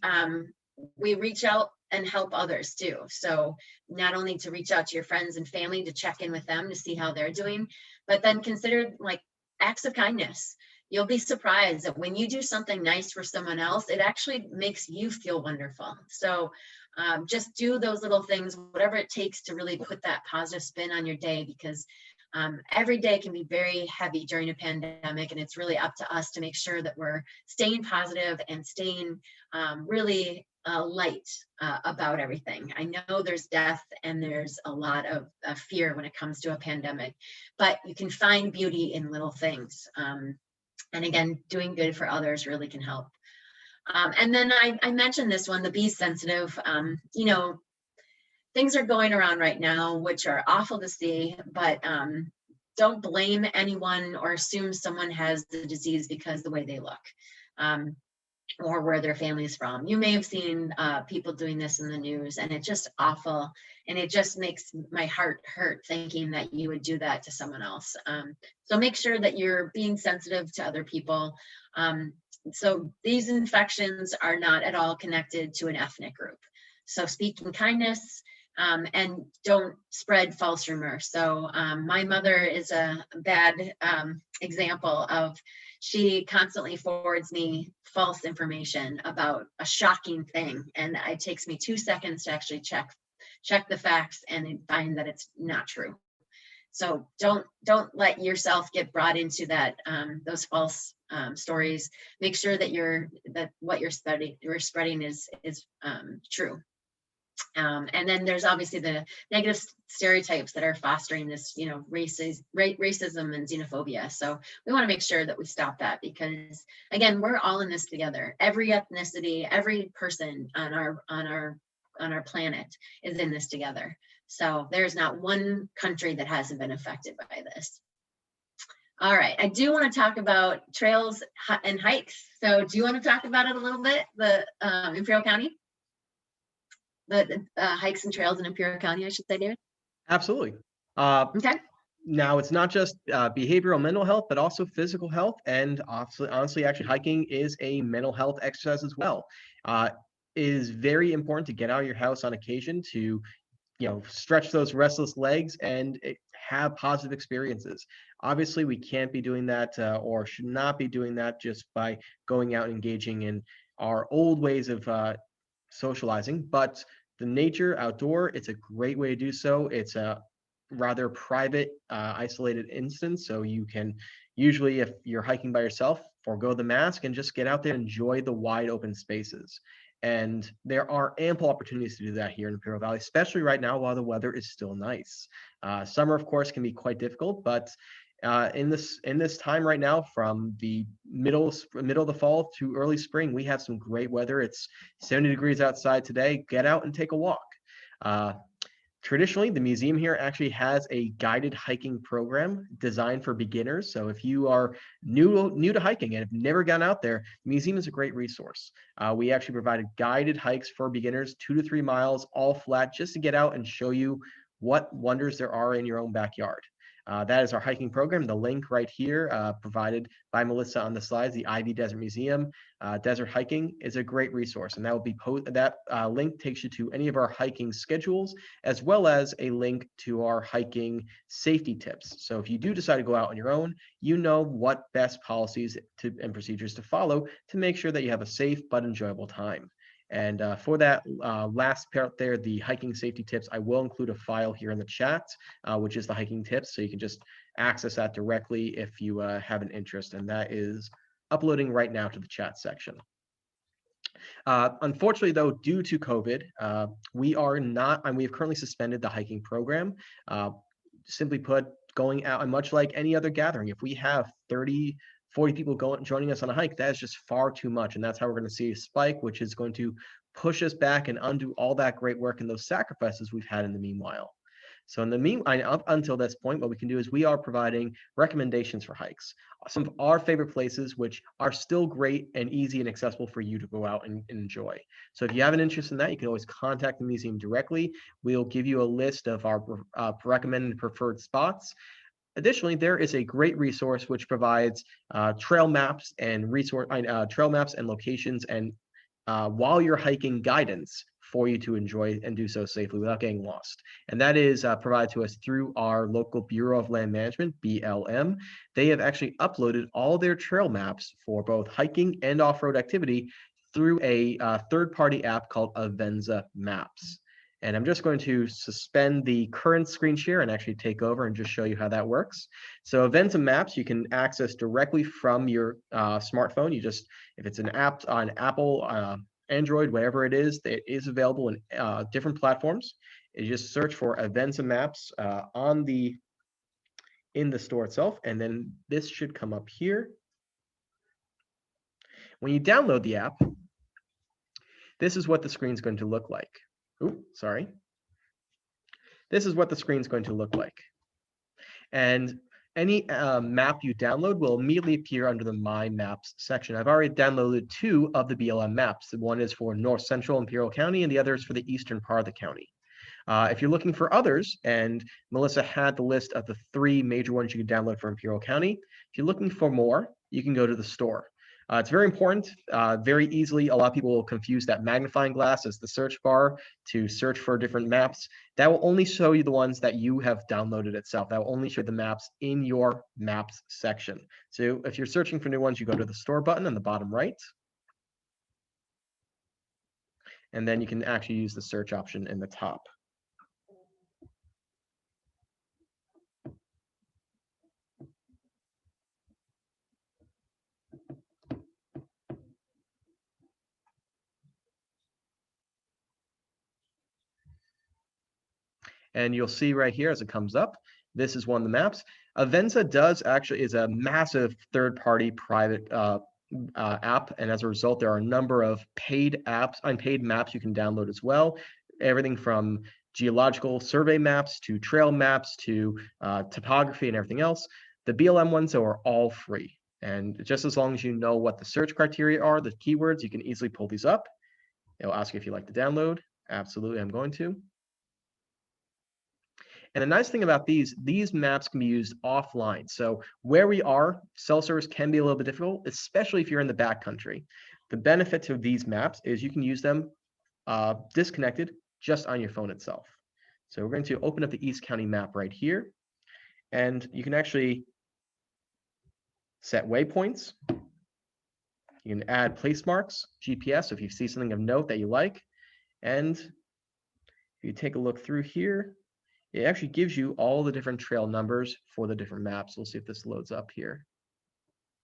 reach out and help others too. So not only to reach out to your friends and family to check in with them to see how they're doing, but then consider like acts of kindness. You'll be surprised that when you do something nice for someone else, it actually makes you feel wonderful. So just do those little things, whatever it takes to really put that positive spin on your day, because every day can be very heavy during a pandemic, and it's really up to us to make sure that we're staying positive and staying really light about everything. I know there's death and there's a lot of fear when it comes to a pandemic, but you can find beauty in little things. And again, doing good for others really can help. And then I mentioned this one, the be sensitive. Things are going around right now, which are awful to see, but don't blame anyone or assume someone has the disease because the way they look or where their family is from. You may have seen people doing this in the news, and it's just awful. And it just makes my heart hurt thinking that you would do that to someone else. So make sure that you're being sensitive to other people. So these infections are not at all connected to an ethnic group. So speak in kindness and don't spread false rumors. So my mother is a bad example of, she constantly forwards me false information about a shocking thing. And it takes me 2 seconds to actually check the facts and find that it's not true. So don't let yourself get brought into that those false stories. Make sure that what you're spreading is true. And then there's obviously the negative stereotypes that are fostering this, racism and xenophobia. So we want to make sure that we stop that, because again, we're all in this together. Every ethnicity, every person on our planet is in this together. So there's not one country that hasn't been affected by this. All right, I do want to talk about trails and hikes. So do you want to talk about it a little bit, the Imperial County? The hikes and trails in Imperial County, I should say, David? Absolutely. Okay. Now, it's not just behavioral mental health, but also physical health. And honestly, actually, hiking is a mental health exercise as well. It is very important to get out of your house on occasion to, stretch those restless legs and have positive experiences. Obviously, we can't be doing that or should not be doing that just by going out and engaging in our old ways of socializing, but the nature outdoor, it's a great way to do so. It's a rather private, isolated instance. So you can usually, if you're hiking by yourself, forego the mask and just get out there and enjoy the wide open spaces. And there are ample opportunities to do that here in Imperial Valley, especially right now while the weather is still nice. Summer, of course, can be quite difficult, but in this time right now, from the middle of the fall to early spring, we have some great weather. It's 70 degrees outside today. Get out and take a walk. Traditionally, the museum here actually has a guided hiking program designed for beginners. So if you are new to hiking and have never gone out there, the museum is a great resource. We actually provided guided hikes for beginners, 2 to 3 miles, all flat, just to get out and show you what wonders there are in your own backyard. That is our hiking program. The link right here, provided by Melissa on the slides, the IV Desert Museum. Desert hiking is a great resource, and that will be link takes you to any of our hiking schedules, as well as a link to our hiking safety tips. So if you do decide to go out on your own, you know what best policies and procedures to follow to make sure that you have a safe but enjoyable time. And for that last part there, the hiking safety tips, I will include a file here in the chat, which is the hiking tips. So you can just access that directly if you have an interest. And that is uploading right now to the chat section. Unfortunately, though, due to COVID, we have currently suspended the hiking program. Simply put, going out, and much like any other gathering, if we have 30 40 people joining us on a hike, that is just far too much. And that's how we're going to see a spike, which is going to push us back and undo all that great work and those sacrifices we've had in the meanwhile. So in the meanwhile, up until this point, what we can do is we are providing recommendations for hikes. Some of our favorite places, which are still great and easy and accessible for you to go out and enjoy. So if you have an interest in that, you can always contact the museum directly. We'll give you a list of our recommended preferred spots. Additionally, there is a great resource which provides trail maps and locations and while you're hiking guidance for you to enjoy and do so safely without getting lost. And that is provided to us through our local Bureau of Land Management, BLM. They have actually uploaded all their trail maps for both hiking and off-road activity through a third-party app called Avenza Maps. And I'm just going to suspend the current screen share and actually take over and just show you how that works. So Avenza Maps, you can access directly from your smartphone. You just, if it's an app on Apple, Android, wherever it is available in different platforms. You just search for Avenza Maps in the store itself, and then this should come up here. When you download the app, this is what the screen is going to look like. Ooh, sorry. This is what the screen is going to look like. And any map you download will immediately appear under the My Maps section. I've already downloaded 2 of the BLM maps. One is for North Central Imperial County, and the other is for the eastern part of the county. If you're looking for others, and Melissa had the list of the 3 major ones you can download for Imperial County, if you're looking for more, you can go to the store. It's very important, very easily. A lot of people will confuse that magnifying glass as the search bar to search for different maps. That will only show you the ones that you have downloaded itself. That will only show the maps in your maps section. So if you're searching for new ones, you go to the store button on the bottom right. And then you can actually use the search option in the top. And you'll see right here as it comes up, this is one of the maps. Avenza is a massive third-party private app, and as a result, there are a number of unpaid maps you can download as well. Everything from geological survey maps to trail maps to topography and everything else. The BLM ones are all free, and just as long as you know what the search criteria are, the keywords, you can easily pull these up. It'll ask you if you like to download. Absolutely, I'm going to. And the nice thing about these maps can be used offline. So where we are, cell service can be a little bit difficult, especially if you're in the backcountry. The benefit to these maps is you can use them disconnected just on your phone itself. So we're going to open up the East County map right here. And you can actually set waypoints. You can add place marks, GPS, if you see something of note that you like. And if you take a look through here, it actually gives you all the different trail numbers for the different maps. We'll see if this loads up here.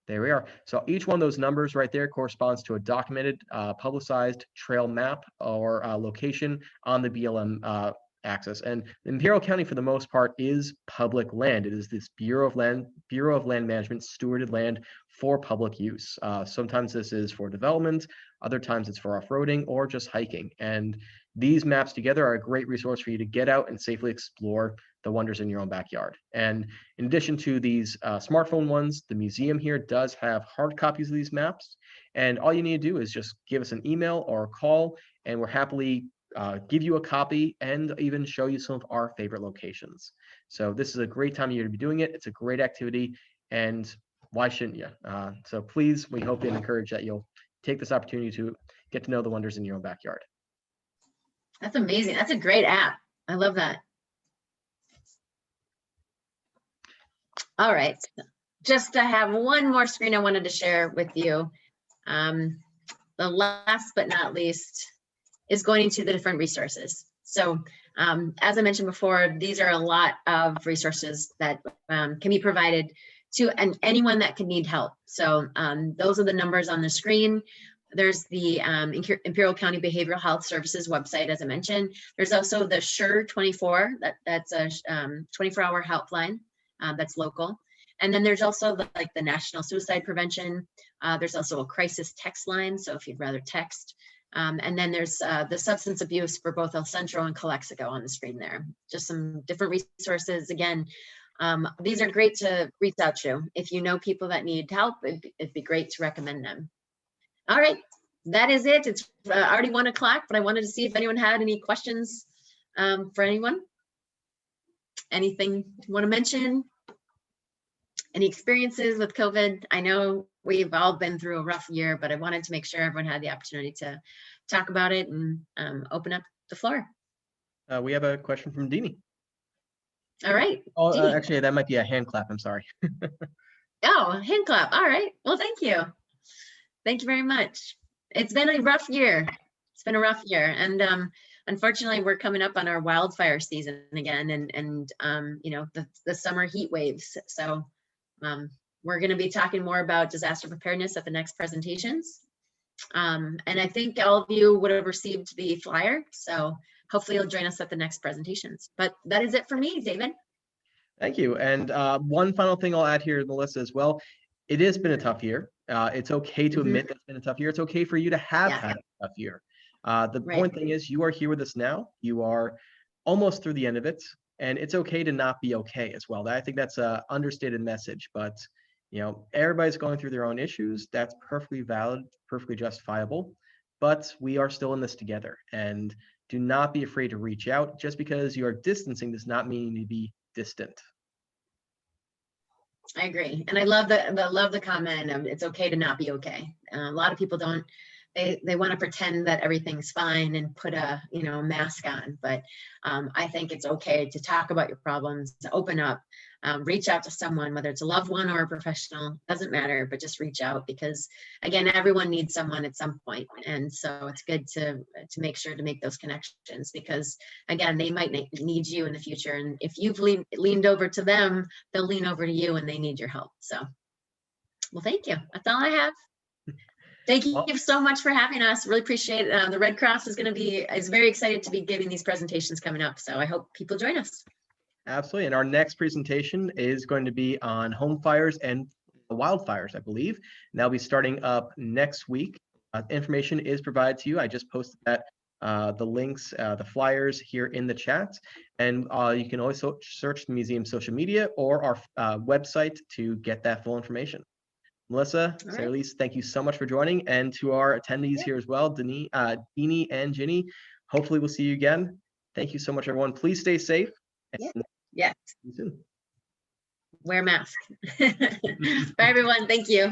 There we are. So each one of those numbers right there corresponds to a documented, publicized trail map or location on the BLM axis. And Imperial County, for the most part, is public land. It is this Bureau of Land Management stewarded land for public use. Sometimes this is for development, other times it's for off-roading or just hiking. And these maps together are a great resource for you to get out and safely explore the wonders in your own backyard. And in addition to these smartphone ones, the museum here does have hard copies of these maps. And all you need to do is just give us an email or a call, and we're happily give you a copy and even show you some of our favorite locations. So this is a great time of year to be doing it. It's a great activity, and why shouldn't you? So please, we hope and encourage that you'll take this opportunity to get to know the wonders in your own backyard. That's amazing. That's a great app. I love that. All right. Just to have one more screen I wanted to share with you. The last but not least is going into the different resources. So as I mentioned before, these are a lot of resources that can be provided to anyone that can need help. So those are the numbers on the screen. There's the Imperial County Behavioral Health Services website, as I mentioned. There's also the SURE 24, that's a 24-hour helpline that's local. And then there's also like the National Suicide Prevention. There's also a crisis text line, so if you'd rather text. And then there's the substance abuse for both El Centro and Calexico on the screen there. Just some different resources. Again, these are great to reach out to. If you know people that need help, it'd be great to recommend them. All right, that is it. It's already 1 o'clock, but I wanted to see if anyone had any questions for anyone. Anything you want to mention? Any experiences with COVID? I know we've all been through a rough year, but I wanted to make sure everyone had the opportunity to talk about it and open up the floor. We have a question from Deanie. All right. Oh, actually, that might be a hand clap. I'm sorry. Oh, hand clap. All right. Well, thank you. Thank you very much. It's been a rough year. It's been a rough year. And unfortunately, we're coming up on our wildfire season again and you know, the summer heat waves. So we're going to be talking more about disaster preparedness at the next presentations. And I think all of you would have received the flyer. So hopefully you'll join us at the next presentations. But that is it for me, David. Thank you. And one final thing I'll add here, Melissa, as well. It has been a tough year. It's okay to admit that it's been a tough year. It's okay for you to have had a tough year. The point thing is you are here with us now. You are almost through the end of it. And it's okay to not be okay as well. I think that's an understated message, but you know, everybody's going through their own issues. That's perfectly valid, perfectly justifiable, but we are still in this together. And do not be afraid to reach out. Just because you are distancing does not mean you need to be distant. I agree. And I love the comment of it's okay to not be okay. A lot of people don't, they want to pretend that everything's fine and put a, you know, mask on. But I think it's okay to talk about your problems, to open up, reach out to someone, whether it's a loved one or a professional, doesn't matter, but just reach out because again, everyone needs someone at some point. And so it's good to make sure to make those connections because again, they might need you in the future. And if you've leaned over to them, they'll lean over to you and they need your help. So, well, thank you. That's all I have. Thank you so much for having us. Really appreciate it. The Red Cross is very excited to be giving these presentations coming up. So I hope people join us. Absolutely. And our next presentation is going to be on home fires and wildfires, I believe. And that'll be starting up next week. Information is provided to you. I just posted that the links, the flyers here in the chat. And you can also search the museum's social media or our website to get that full information. Melissa, Sarah Lise, thank you so much for joining. And to our attendees here as well, Deanie and Ginny, hopefully we'll see you again. Thank you so much, everyone. Please stay safe. Yeah. See you soon. Wear a mask. Bye, everyone. Thank you.